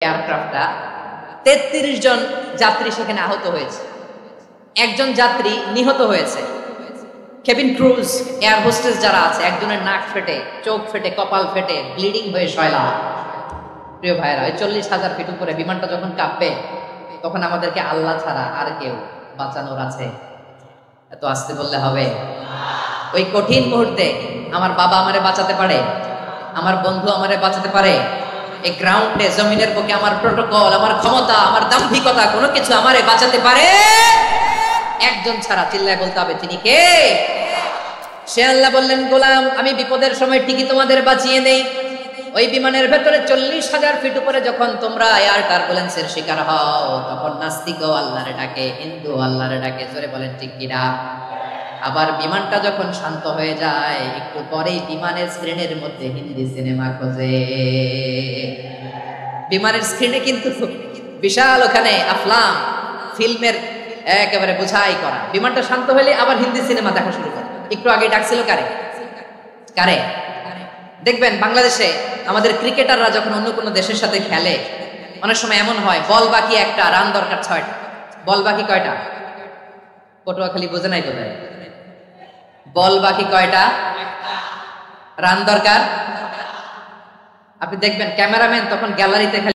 এয়ারক্রাফটটা ৩৩ জন যাত্রী সেখানে আহত হয়েছে, একজন যাত্রী নিহত হয়েছে। কেবিন ক্রুজ এয়ার হোস্টেস যারা আছে, একজনের নাক ফেটে, চোখ ফেটে, কপাল ফেটে, ব্লিডিং হয়ে শয়লা। প্রিয় ভাইরা, ৪০,০০০ ফিট উপরে বিমানটা যখন কাঁপবে, তখন আমাদেরকে আল্লাহ ছাড়া আর কেউ বাঁচানোর আছে? এত আসতে বললে হবে? ওই কঠিন মুহূর্তে আমার বাবা আমারে বাঁচাতে পারে, আমার বন্ধু আমারে বাঁচাতে পারে। এই গ্রাউন্ডে, জমিনের বুকে আমার প্রোটোকল, আমার ক্ষমতা, আমার দাম্ভিকতা কোনো কিছু আমারে বাঁচাতে পারে? একজন ছাড়া। চিল্লায় বলতে হবে, তিনি কে? সে আল্লাহ বললেন, গোলাম আমি বিপদের সময় ঠিকই তোমাদের বাঁচিয়ে নেই। ওই বিমানের ভেতরে ৪০,০০০ ফিট উপরে যখন তোমরা এয়ার টার্বুলেন্সের শিকার হও, তখন নাস্তিকও আল্লাহরে ডাকে, হিন্দু আল্লাহরে ডাকে। জোরে বলেন ঠিক কিনা? আবার বিমানটা যখন শান্ত হয়ে যায়, একটু পরেই বিমানের স্ক্রিনের মধ্যে হিন্দি সিনেমা খোঁজে। বিমানের স্ক্রিনে কিন্তু বিশাল ওখানে আফলাম ফিল্মের একেবারে বোঝাই করা। বিমানটা শান্ত হলে আবার হিন্দি সিনেমা দেখা শুরু করে। একটু আগে ডাকছিল কারে কারে? দেখবেন বাংলাদেশে আমাদের ক্রিকেটাররা যখন অন্য কোনো দেশের সাথে খেলে, অনেক সময় এমন হয় বল বাকি একটা, রান দরকার ৬টা। বল বাকি কয়টা? পটুয়াখালী বোঝে নাই বোধহয়। বল বাকি কয়টা? রান দরকার। আপনি দেখবেন ক্যামেরাম্যান তখন গ্যালারিতে